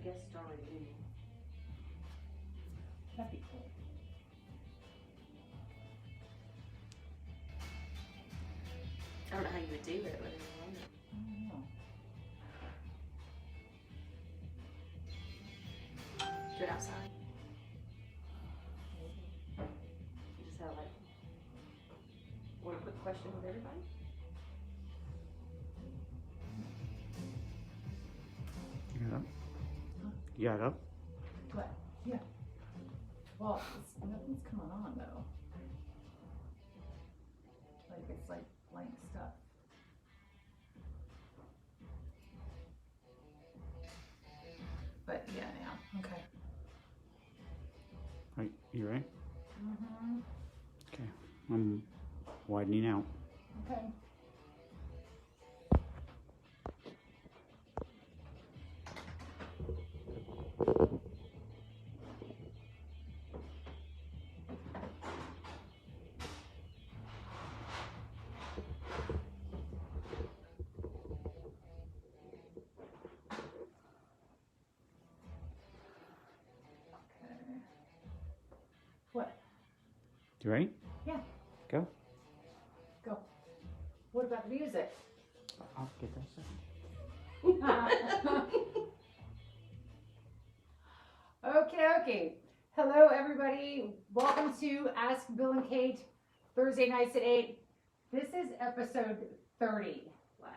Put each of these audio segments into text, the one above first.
guess it's already in. That'd be cool. I don't know how you would do it with anyone. I don't know. Do it outside. You just have like one quick question with everybody. You got it up? You got it up? What? Yeah. Well, nothing's coming on though. Like it's like blank stuff. But yeah, now. Okay. Right, you ready? Mm-hmm. Okay. I'm widening out. Okay. What? You ready? Yeah. Go. Go. What about the music? I'll get that second. Okay. Hello, everybody. Welcome to Ask Bill and Kate, Thursday nights at 8. This is episode 30. Wow.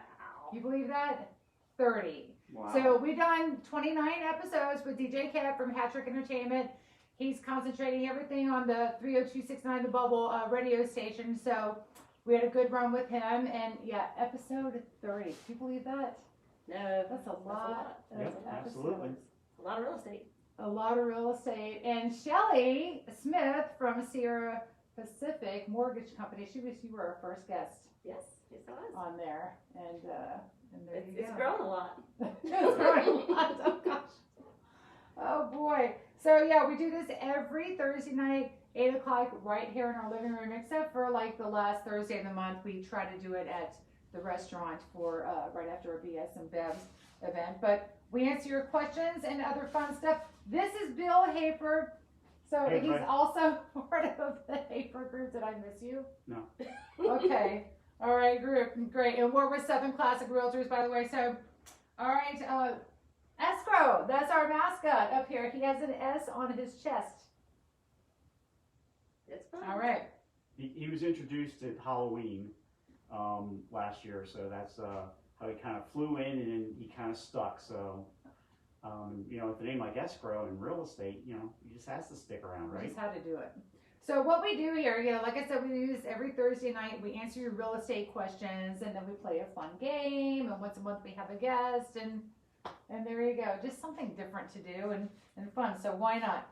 You believe that? 30. Wow. So we've done 29 episodes with DJ Cat from Hattrick Entertainment. He's concentrating everything on the 30269 The Bubble radio station. So we had a good run with him. And yeah, episode 30. Can you believe that? No, That's a lot. Of Yep, episodes. absolutely. A lot of real estate. A lot of real estate. And Shelly Smith from Sierra Pacific Mortgage Company. You were our first guest Yes, it was. on there. And there you It's go. grown a lot. It's growing a lot. Oh gosh. Oh boy. So yeah, we do this every Thursday night, 8 o'clock, right here in our living room, except for like the last Thursday of the month. We try to do it at the restaurant for right after a BS and Bev's event. But we answer your questions and other fun stuff. This is Bill Hafer. So Hey, he's bud. also part of the Hafer group. Did I miss you? No. Okay. All right, group. Great. And we're with 7 Classic Realtors, by the way. So, all right. Escrow. That's our mascot up here. He has an S on his chest. It's fun. All right. He was introduced at Halloween last year, so that's how he kind of flew in and then he kind of stuck. So, with a name like escrow in real estate, he just has to stick around, We right? just had to do it. So what we do here, like I said, we do this every Thursday night. We answer your real estate questions, and then we play a fun game. And once a month we have a guest, and there you go. Just something different to do and fun. So why not?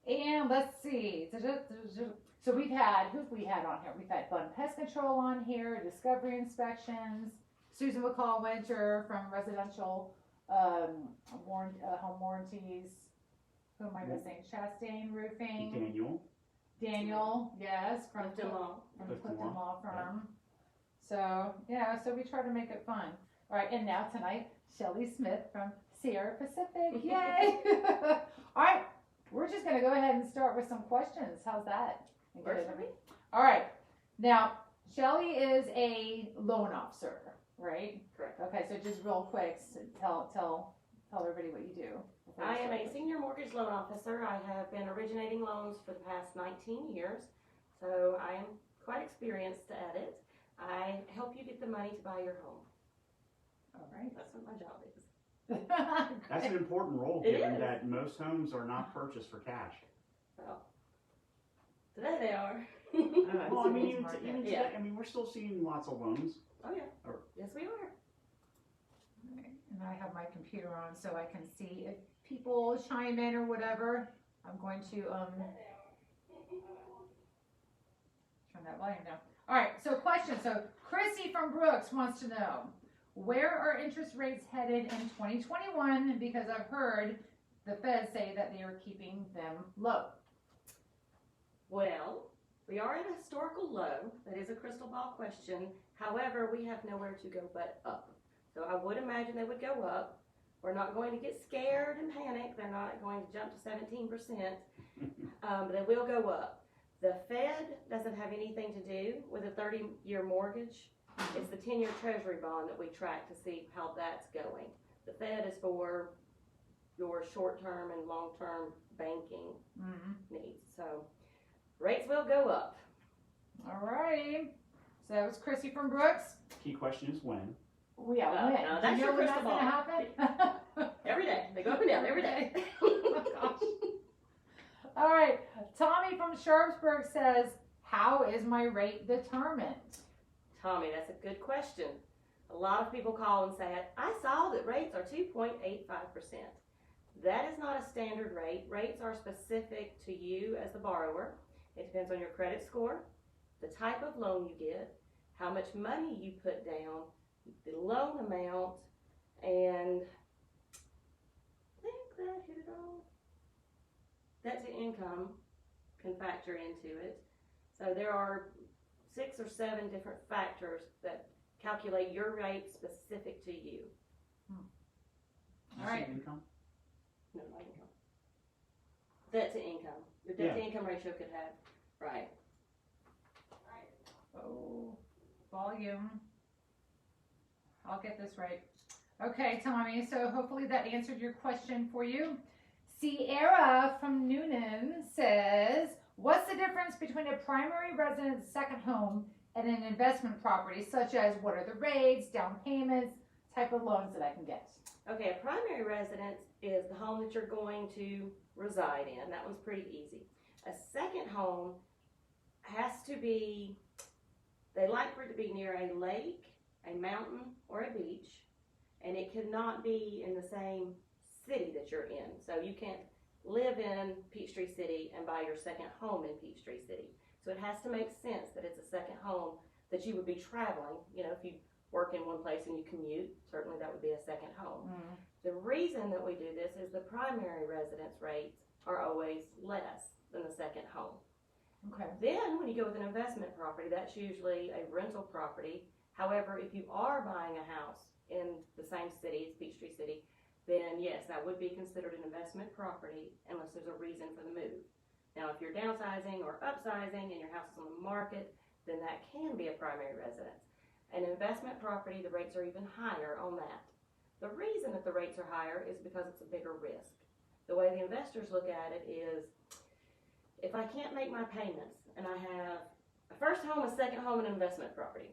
And let's see. So we've had, who've we had on here? We've had Bun Pest Control on here, Discovery Inspections, Susan McCall Winter from Residential Home Warranties. Who am I missing? Chastain Roofing. Daniel, yes, from Clifton Law. Clifton Law Firm. So we try to make it fun. All right, and now tonight, Shelly Smith from Sierra Pacific. Yay! All right, we're just gonna go ahead and start with some questions. How's that? Works for me. All right. Now, Shelly is a loan officer, right? Correct. Okay, so just real quick, tell everybody what you do. I am a senior mortgage loan officer. I have been originating loans for the past 19 years, so I am quite experienced at it. I help you get the money to buy your home. All right. That's what my job is. That's an important role, It given is. that most homes are not purchased for cash. Well, today they are. Well, I mean, even Yeah. today, we're still seeing lots of loans. Oh yeah. Yes, we are. And I have my computer on so I can see if people chime in or whatever. I'm going to turn that volume down. All right, so question. So Chrissy from Brooks wants to know, where are interest rates headed in 2021? Because I've heard the Fed say that they are keeping them low. Well, we are at a historical low. That is a crystal ball question. However, we have nowhere to go but up. So I would imagine they would go up. We're not going to get scared and panic. They're not going to jump to 17%, but they will go up. The Fed doesn't have anything to do with a 30-year mortgage. It's the 10-year Treasury bond that we track to see how that's going. The Fed is for your short-term and long-term banking needs. So rates will go up. All righty. So that was Chrissy from Brooks. Key question is when. Yeah, when? No, Do that's you your know when crystal that's going to happen? Every day. They go up and down every day. Oh, gosh. All right. Tommy from Sharpsburg says, how is my rate determined? Tommy, that's a good question. A lot of people call and say, I saw that rates are 2.85%. That is not a standard rate. Rates are specific to you as the borrower. It depends on your credit score, the type of loan you get, how much money you put down, the loan amount, and I think that hit it all. Debt to income can factor into it. So there are 6 or 7 different factors that calculate your rate specific to you. Did you All right. say income? No, not income. Debt to income. Your debt to income ratio could have, right. Oh, volume. I'll get this right. Okay, Tommy, so hopefully that answered your question for you. Sierra from Noonan says, what's the difference between a primary residence second home and an investment property, such as what are the rates, down payments, type of loans that I can get? Okay, a primary residence is the home that you're going to reside in. That one's pretty easy. A second home has to be, they like for it to be near a lake, a mountain, or a beach, and it cannot be in the same city that you're in. So you can't live in Peachtree City and buy your second home in Peachtree City. So it has to make sense that it's a second home that you would be traveling. You know, if you work in one place and you commute, certainly that would be a second home. The reason that we do this is the primary residence rates are always less than the second home. Okay. Then when you go with an investment property, that's usually a rental property. However, if you are buying a house in the same city as Peachtree City, then yes, that would be considered an investment property unless there's a reason for the move. Now, if you're downsizing or upsizing and your house is on the market, then that can be a primary residence. An investment property, the rates are even higher on that. The reason that the rates are higher is because it's a bigger risk. The way the investors look at it is, if I can't make my payments and I have a first home, a second home, and an investment property,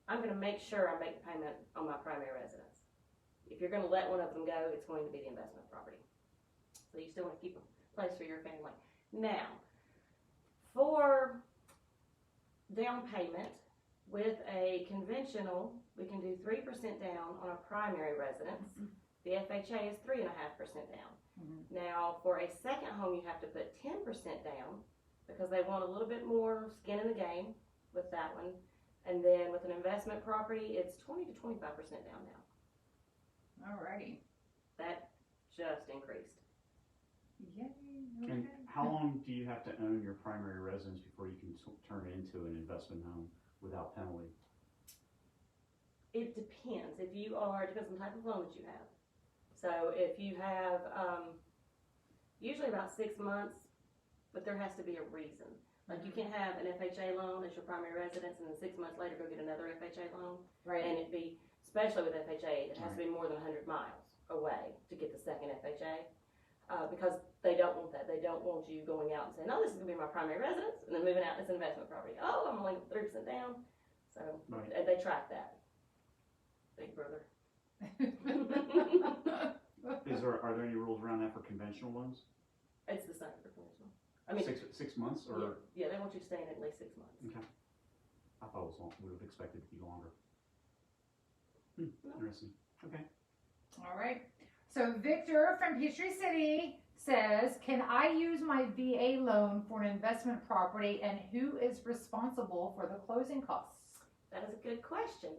I'm going to make sure I make the payment on my primary residence. If you're going to let one of them go, it's going to be the investment property. So you still want to keep a place for your family. Now, for down payment, with a conventional, we can do 3% down on a primary residence. The FHA is 3.5% down. Now, for a second home, you have to put 10% down because they want a little bit more skin in the game with that one. And then with an investment property, it's 20 to 25% down now. Alrighty. That just increased. Yay. Okay. And how long do you have to own your primary residence before you can turn it into an investment home without penalty? It depends. If you are, it depends on the type of loan that you have. So if you have, usually about 6 months, but there has to be a reason. Like you can't have an FHA loan as your primary residence and then 6 months later go get another FHA loan. Right. And it'd be, especially with FHA, it has to be more than 100 miles away to get the second FHA. Because they don't want that. They don't want you going out and saying, "Oh, this is going to be my primary residence," and then moving out, it's an investment property. Oh, I'm only 3% down. So they track that. Big brother. Are there any rules around that for conventional loans? It's the same for conventional. I mean, 6 months or? Yeah, they want you to stay in at least 6 months. Okay. I thought it was long. We would have expected it to be longer. No. Interesting. Okay. All right. So Victor from Peachtree City says, can I use my VA loan for an investment property, and who is responsible for the closing costs? That is a good question.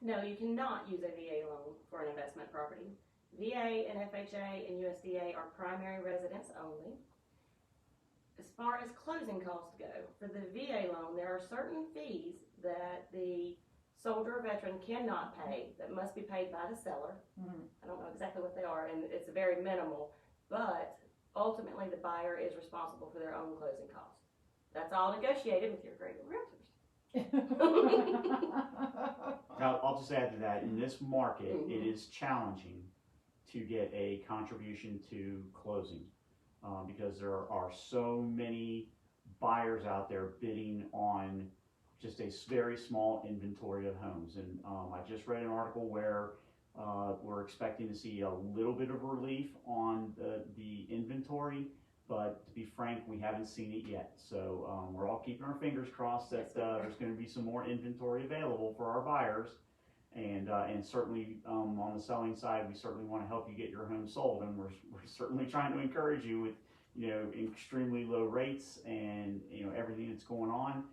No, you cannot use a VA loan for an investment property. VA and FHA and USDA are primary residence only. As far as closing costs go, for the VA loan, there are certain fees that the soldier or veteran cannot pay, that must be paid by the seller. Mhm. I don't know exactly what they are, and it's very minimal, but ultimately the buyer is responsible for their own closing costs. That's all negotiated with your great realtors. Now, I'll just add to that, in this market, Mhm. it is challenging to get a contribution to closing, because there are so many buyers out there bidding on just a very small inventory of homes. And I just read an article where we're expecting to see a little bit of relief on the inventory, but to be frank, we haven't seen it yet. So we're all keeping our fingers crossed that there's going to be some more inventory available for our buyers. And certainly on the selling side, we certainly want to help you get your home sold, and we're certainly trying to encourage you with, you know, extremely low rates and, you know, everything that's going on.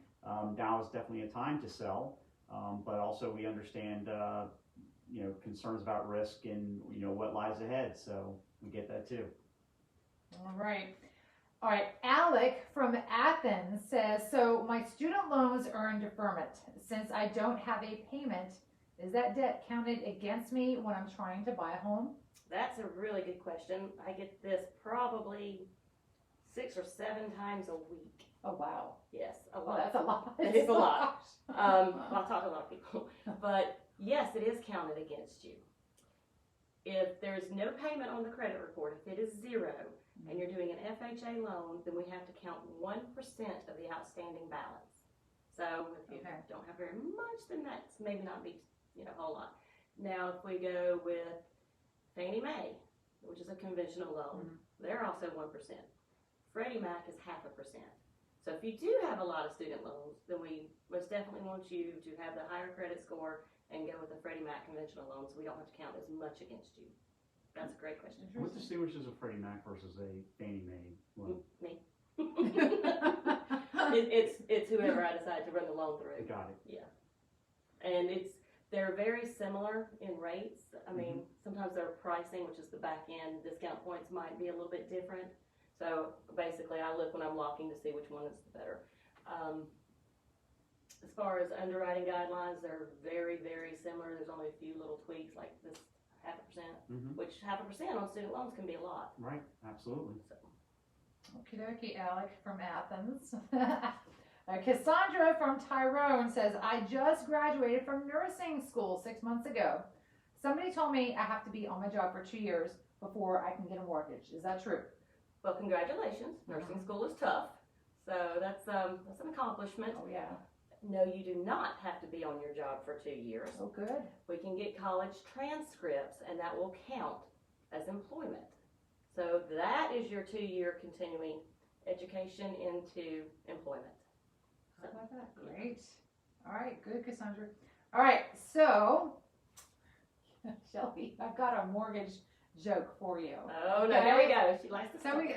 Now is definitely a time to sell, but also we understand, you know, concerns about risk and, you know, what lies ahead. So we get that too. All right. All right. Alec from Athens says, so my student loans are in deferment. Since I don't have a payment, is that debt counted against me when I'm trying to buy a home? That's a really good question. I get this probably 6 or 7 times a week. Oh, wow. Yes, a Well, lot. that's a lot. It is a lot. I'll talk to a lot of people. But yes, it is counted against you. If there's no payment on the credit report, if it is 0, and you're doing an FHA loan, then we have to count 1% of the outstanding balance. So if you don't have very much, then that's maybe not be, you know, a whole lot. Now, if we go with Fannie Mae, which is a conventional loan, they're also 1%. Freddie Mac is 0.5%. So if you do have a lot of student loans, then we most definitely want you to have the higher credit score and go with a Freddie Mac conventional loan, so we don't have to count as much against you. That's a great question. What distinguishes a Freddie Mac versus a Fannie Mae loan? Me. It's whoever I decide to run the loan through. Got it. Yeah. And they're very similar in rates. I mean, sometimes their pricing, which is the back end discount points, might be a little bit different. So basically I look when I'm locking to see which one is the better. As far as underwriting guidelines, they're very, very similar. There's only a few little tweaks, like this 0.5%, which 0.5% on student loans can be a lot. Right, absolutely. So. Okie dokie, Alec from Athens. Cassandra from Tyrone says, I just graduated from nursing school 6 months ago. Somebody told me I have to be on my job for 2 years before I can get a mortgage. Is that true? Well, congratulations. Nursing school is tough. So that's an accomplishment. Oh, yeah. No, you do not have to be on your job for 2 years. Oh, good. We can get college transcripts, and that will count as employment. So that is your 2-year continuing education into employment. How about that? Great. All right, good, Cassandra. All right, so, Shelly, I've got a mortgage joke for you. Oh, no, here we go. She likes to So we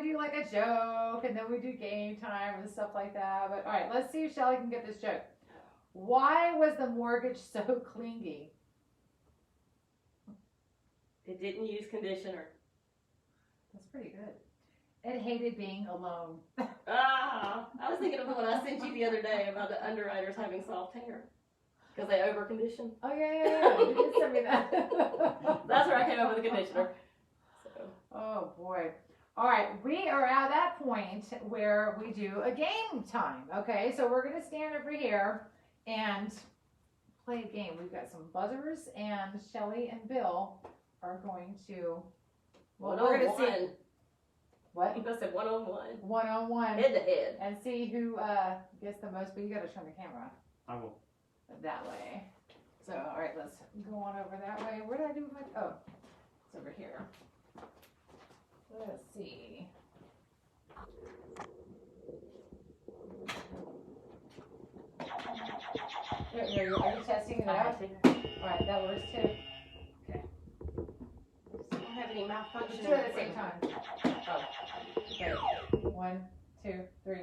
do like a joke, and then we do game time and stuff like that. But all right, let's see if Shelly can get this joke. Why was the mortgage so clingy? It didn't use conditioner. That's pretty good. It hated being alone. I was thinking of the one I sent you the other day about the underwriters having soft hair because they over condition. Oh yeah. You did send me that. That's where I came up with the conditioner. So. Oh boy. All right, we are at that point where we do a game time. Okay, so we're gonna stand over here and play a game. We've got some buzzers, and Shelly and Bill are going to. Well, we're gonna see. What? You must have one-on-one. One-on-one. Head-to-head. And see who gets the most, but you gotta turn the camera. I will. That way. So, all right, let's go on over that way. Where did I do my, oh, it's over here. Let's see. Here, are you testing it out? All right, that works too. Okay. Just don't have any malfunction. Let's do it at the same time. Oh. Okay. 1, 2, 3.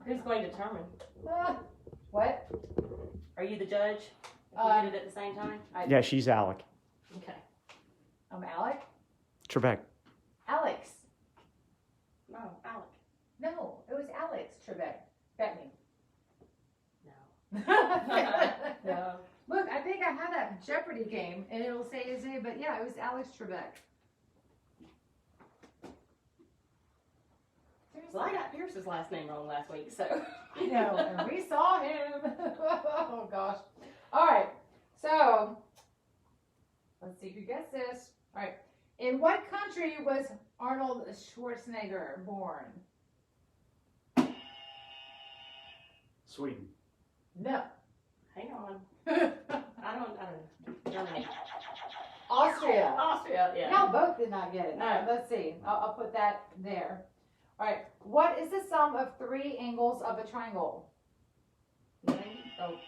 Who's going to determine? What? Are you the judge? If you did it at the same time? Yeah, she's Alec. Okay. I'm Alec? Trebek. Alex. No, Alec. No, it was Alex Trebek. Bet me. No. Look, I think I have that Jeopardy game, and it'll say his name, but yeah, it was Alex Trebek. Well, I got Pierce's last name wrong last week, so. I know, and we saw him. Oh gosh. All right, so let's see if you guess this. All right, in what country was Arnold Schwarzenegger born? Sweden. No. Hang on. I don't know. Germany. Austria. Austria, yeah. Y'all both did not get it. No. All right, let's see. I'll put that there. All right, what is the sum of 3 angles of a triangle? Oh,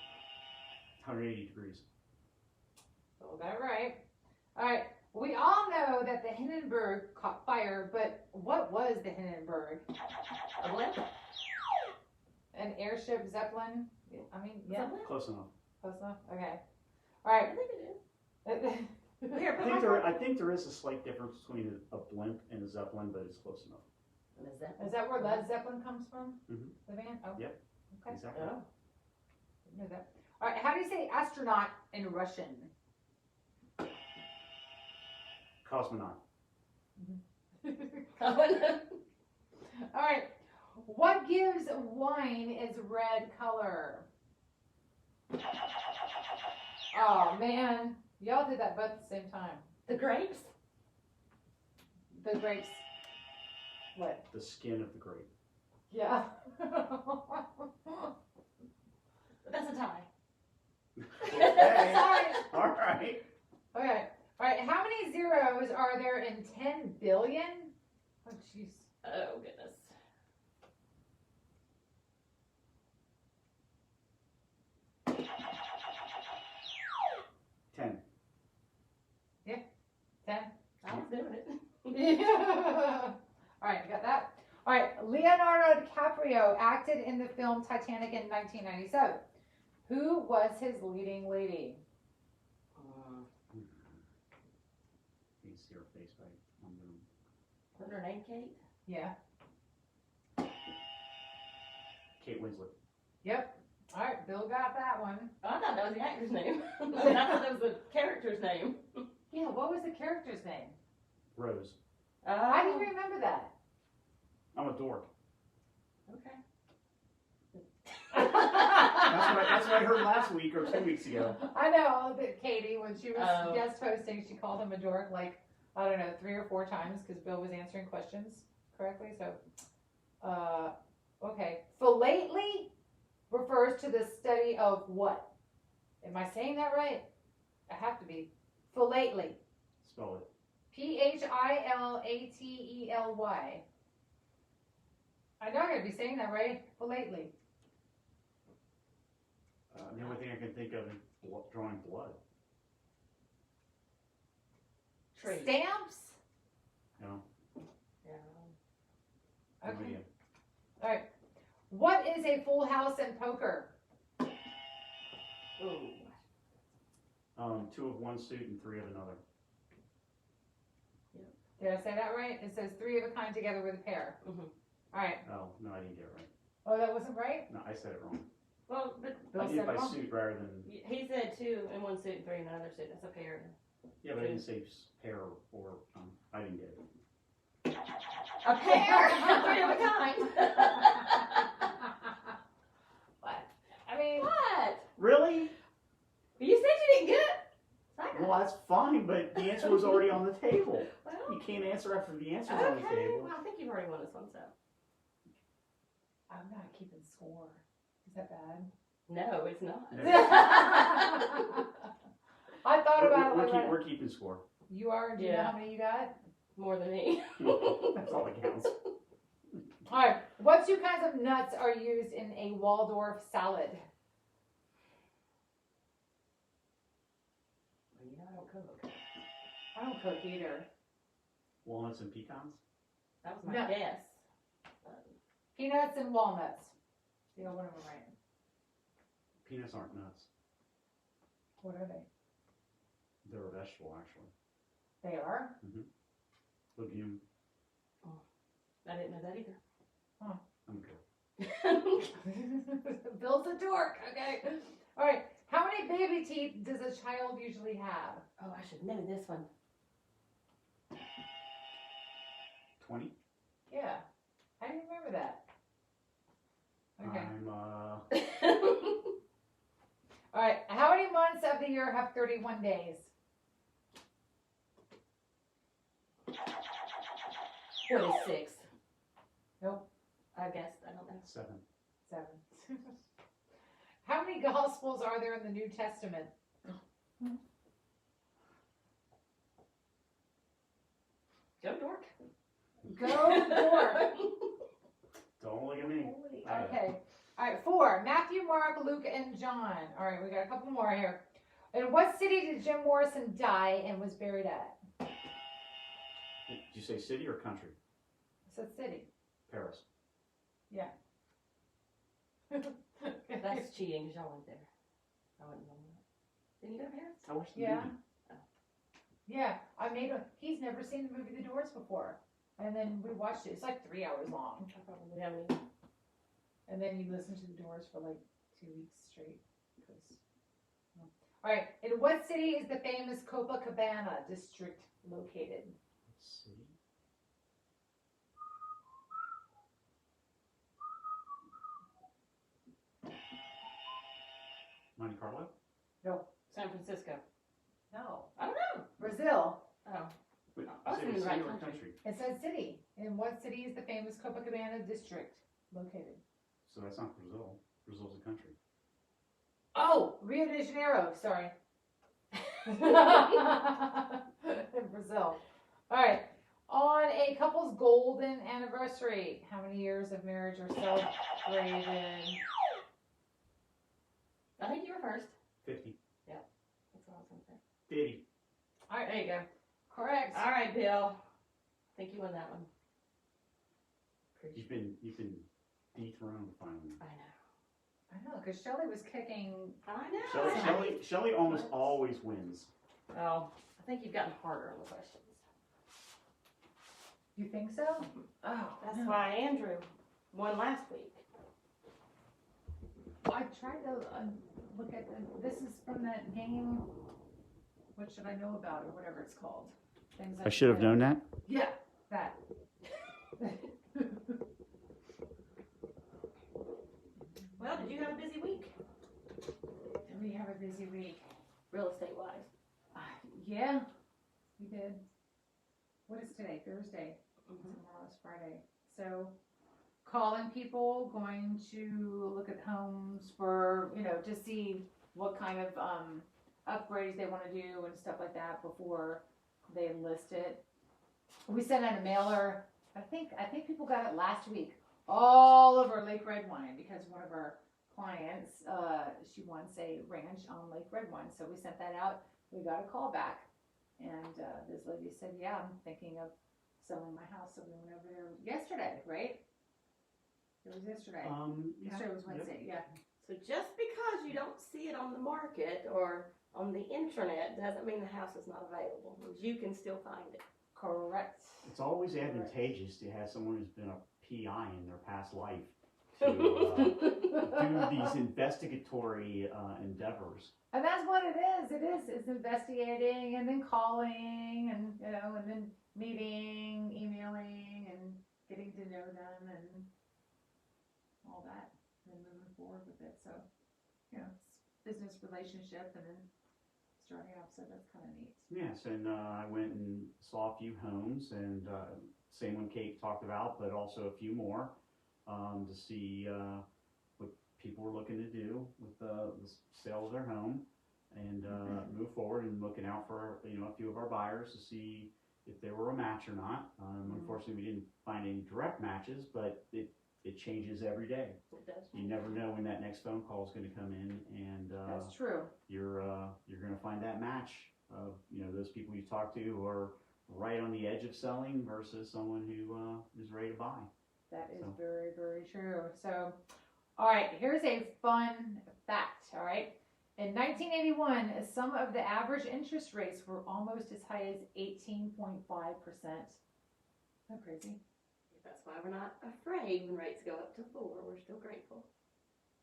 180 degrees. So that right. All right, we all know that the Hindenburg caught fire, but what was the Hindenburg? a blimp? An airship, Zeppelin? I mean, yeah, Something? close Close enough. enough. Okay. All I right. think it is. Here, I think there is a slight difference between a blimp and a zeppelin, but it's close enough. Is that where Led Zeppelin comes from? Mhm. The band? Oh. Yep. Okay. Exactly. Oh. Didn't know that. All right, how do you say astronaut in Russian? Cosmonaut. All right. What gives wine its red color? Oh man, y'all did that both at the same time. The grapes? The grapes. What? The skin of the grape. Yeah. That's a tie. Okay. Sorry. All right. Okay. All right. How many zeros are there in 10 billion? Oh jeez. Oh, goodness. Ten. 10. I was doing it. Yeah. All right, got that. All right, Leonardo DiCaprio acted in the film Titanic in 1997. Who was his leading lady? You can see her face right on the. Wasn't her name Kate? Yeah. Kate Winslet. Yep. All right, Bill got that one. Oh, I thought that was the actor's name. I thought that was the character's name. Yeah, what was the character's name? Rose. I didn't remember that. I'm a dork. Okay. That's what I heard last week or 2 weeks ago. I know that Katie, when she was Oh. guest hosting, she called him a dork like, I don't know, 3 or 4 times because Bill was answering questions correctly. So, okay. Philately refers to the study of what? Am I saying that right? I have to be. Philately. Spell it. Philately. I know I gotta be saying that right. Philately. The only thing I can think of is drawing blood. Tree. Stamps? No. Yeah. No Okay. idea. All right. What is a full house in poker? Ooh. 2 of one suit and 3 of another. Did I say that right? It says 3 of a kind together with a pair. Mhm. All right. Oh, no, I didn't get it right. Oh, that wasn't right? No, I said it wrong. Well, but Bill I said did by it wrong. suit rather than. he said 2 in one suit and 3 in another suit. That's a pair. Yeah, but I didn't say pair or. I didn't get it. A pair? 3 of a kind. What? I mean, What? Really? You said you didn't get it. Well, that's fine, but the answer was already on the table. Well, You can't answer after the answer's on the okay. table. Well, I think you've already won this one, so. I'm not keeping score. Is that bad? No, it's not. I thought about it. We're keeping score. You are? Do you know Yeah. how many you got? More than me. That's all that counts. All right. What 2 kinds of nuts are used in a Waldorf salad? You know, I don't cook. I don't cook either. Walnuts and pecans? That was my No. guess. Peanuts and walnuts. You know, one of them right. Peanuts aren't nuts. What are they? They're a vegetable, actually. They are? Legume. I didn't know that either. I'm good. Bill's a dork. Okay. All right. How many baby teeth does a child usually have? Oh, I should know this one. 20. Yeah. How do you remember that? Okay. All right. How many months of the year have 31 days? 26. Nope. I guess, I don't know. 7. 7. How many gospels are there in the New Testament? Go dork. Go Dork. Don't look at me. Okay. All right. 4. Matthew, Mark, Luke, and John. All right. We got a couple more here. In what city did Jim Morrison die and was buried at? Did you say city or country? I said city. Paris. Yeah. That's cheating because y'all went there. I wouldn't know that. Didn't you go to Paris? I watched the Yeah. movie. Yeah. He's never seen the movie The Doors before. And then we watched it. It's like 3 hours long. I probably haven't either. And then you listen to The Doors for like 2 weeks straight. All right. In what city is the famous Copacabana district located? City. Monte Carlo? No. San Francisco. No. I don't know. Brazil. Oh. Wait, I was city, in the city right or country. country? It says city. In what city is the famous Copacabana district located? So that's not Brazil. Brazil's a country. Oh, Rio de Janeiro. Sorry. In Brazil. All right. On a couple's golden anniversary, how many years of marriage are celebrated? I think you were first. 50. That's what I was going to say. 50. All right, there you go. Correct. All right, Bill. I think you won that one. You've been dethroned finally. I know. I know, because Shelly was kicking. I know. Shelly almost always wins. Oh, I think you've gotten harder on the questions. You think so? Oh, That's no. why Andrew won last week. I tried to look at this is from that game. What should I know about, or whatever it's called? Things I should have known that. Yeah, that. Well, did you have a busy week? We have a busy week. Real estate wise. Yeah, we did. What is today? Thursday. Mm-hmm. Tomorrow's Friday. So, calling people, going to look at homes for, to see what kind of upgrades they want to do and stuff like that before they list it. We sent out a mailer. I think people got it last week. All over Lake Redwine, because one of our clients, she wants a ranch on Lake Redwine. So we sent that out. We got a call back, and this lady said, "Yeah, I'm thinking of selling my house." So we went over there yesterday, right? It was yesterday. Yesterday was Wednesday. Yeah. So just because you don't see it on the market or on the internet doesn't mean the house is not available. It means you can still find it. Correct. It's always advantageous to have someone who's been a PI in their past life to do these investigatory endeavors. And that's what it is. It's investigating and then calling and and then meeting, emailing, and getting to know them and all that, and moving forward with it. So, it's business relationship and then starting off. So that's kind of neat. Yes, and I went and saw a few homes, and same one Kate talked about, but also a few more to see what people were looking to do with the sale of their home, and move forward and looking out for a few of our buyers to see if they were a match or not. Unfortunately, we didn't find any direct matches, but it changes every day. It does. You never know when that next phone call is going to come in, and That's true. you're going to find that match of those people you talk to who are right on the edge of selling versus someone who is ready to buy. That is So. very, very true. So, all right, here's a fun fact. All right. In 1981, some of the average interest rates were almost as high as 18.5%. Isn't that crazy? That's why we're not afraid when rates go up to 4. We're still grateful.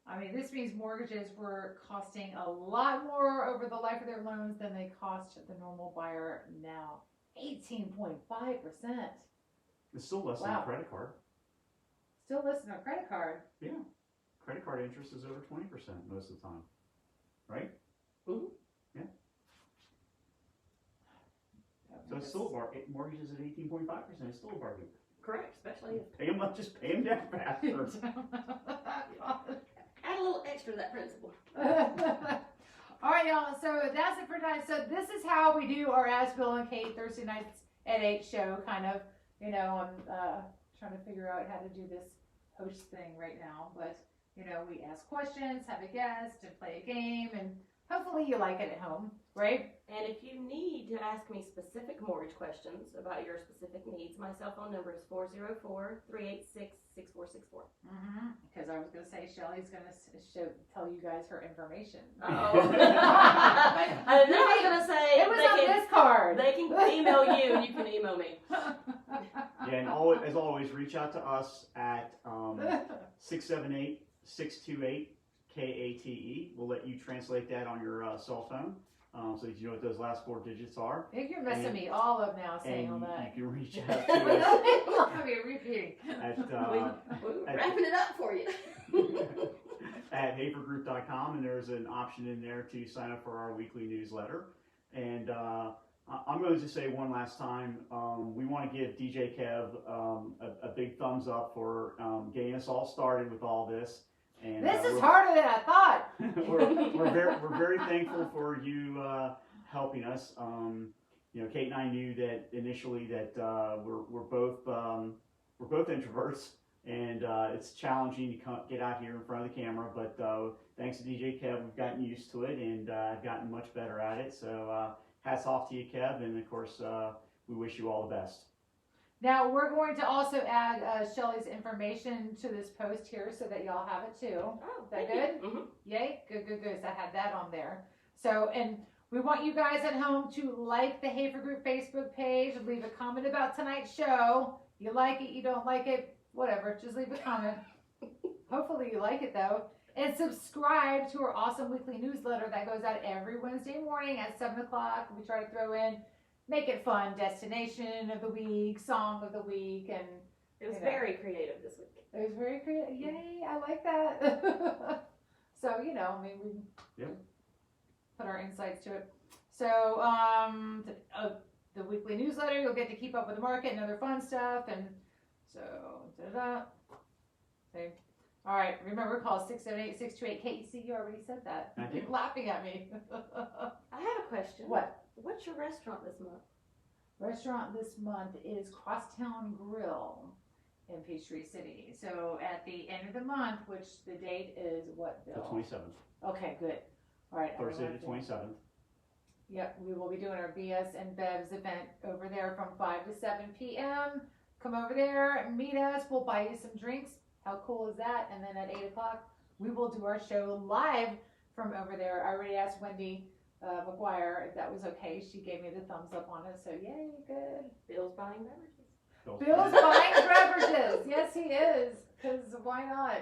I mean, this means mortgages were costing a lot more over the life of their loans than they cost the normal buyer now. 18.5%. It's still less than Wow. a credit card. Still listing a credit card. Yeah. Credit card interest is over 20% most of the time. Right? Mhm. Yeah. So it's still a bargain. Mortgages at 18.5%. It's still a bargain. Correct, especially if, Pay them up, just pay them down faster. add a little extra to that principal. All right, y'all. So that's it for tonight. So this is how we do our Ask Bill and Kate Thursday nights at 8 show. Kind of, you know, I'm trying to figure out how to do this host thing right now. But, you know, we ask questions, have a guest, and play a game. And hopefully you like it at home, right? And if you need to ask me specific mortgage questions about your specific needs, my cell phone number is 404-386-6464. Because I was going to say, Shelly's going to tell you guys her information. Uh-oh. And then I was going to say, It was on this card. They can email you and you can email me. Yeah, and as always, reach out to us at 678-628-KATE. We'll let you translate that on your cell phone so that you know what those last 4 digits are. I think you're messing me all up now saying all And that. you can reach out to us Let me repeating. at, We're wrapping it up for you. at hafergroup.com, and there's an option in there to sign up for our weekly newsletter. And I'm going to just say one last time, we want to give DJ Kev a big thumbs up for getting us all started with all this. And, This is harder than I thought. we're very thankful for you helping us. You know, Kate and I knew that initially that we're both introverts, and it's challenging to get out here in front of the camera. But thanks to DJ Kev, we've gotten used to it, and I've gotten much better at it. So hats off to you, Kev, and of course we wish you all the best. Now, we're going to also add Shelly's information to this post here so that y'all have it too. Oh, Is that thank good? you. Mhm. Yay, good. So I had that on there. So, and we want you guys at home to like the Hafer Group Facebook page, leave a comment about tonight's show. You like it, you don't like it, whatever, just leave a comment. Hopefully you like it though. And subscribe to our awesome weekly newsletter that goes out every Wednesday morning at 7 o'clock. We try to throw in, make it fun, destination of the week, song of the week, and It was You know. very creative this week. it was very creative. Yay, I like that. So, you know, I mean, we put our insights to it. So, the weekly newsletter, you'll get to keep up with the market and other fun stuff. And so, see. All right, remember, call 678-628-KEC. You already said that. I did. You're laughing at me. I have a question. What? What's your restaurant this month? Restaurant this month is Crosstown Grill in Peachtree City. So at the end of the month, which the date is what, The Bill? 27th, Okay, good. All right. Thursday the 27th. Yep, we will be doing our BS and Bevs event over there from 5 to 7 p.m. Come over there, meet us. We'll buy you some drinks. How cool is that? And then at 8 o'clock, we will do our show live from over there. I already asked Wendy McGuire if that was okay. She gave me the thumbs up on it. So, yay, good. Bill's buying beverages. Bill's buying beverages. Yes, he is. Because why not?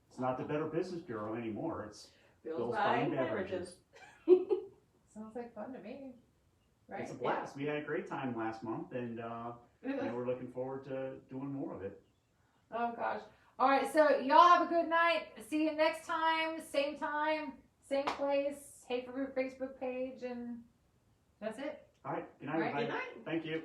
It's not the Better Business Bureau anymore. It's Bill's buying beverages. Sounds like fun to me. Right? It's a blast. We had a great time last month, and you know, we're looking forward to doing more of it. Oh, gosh. All right, so y'all have a good night. See you next time, same place, Hafer Group Facebook page, and that's it. All right. Good night, All right, everybody. Good night. Thank you.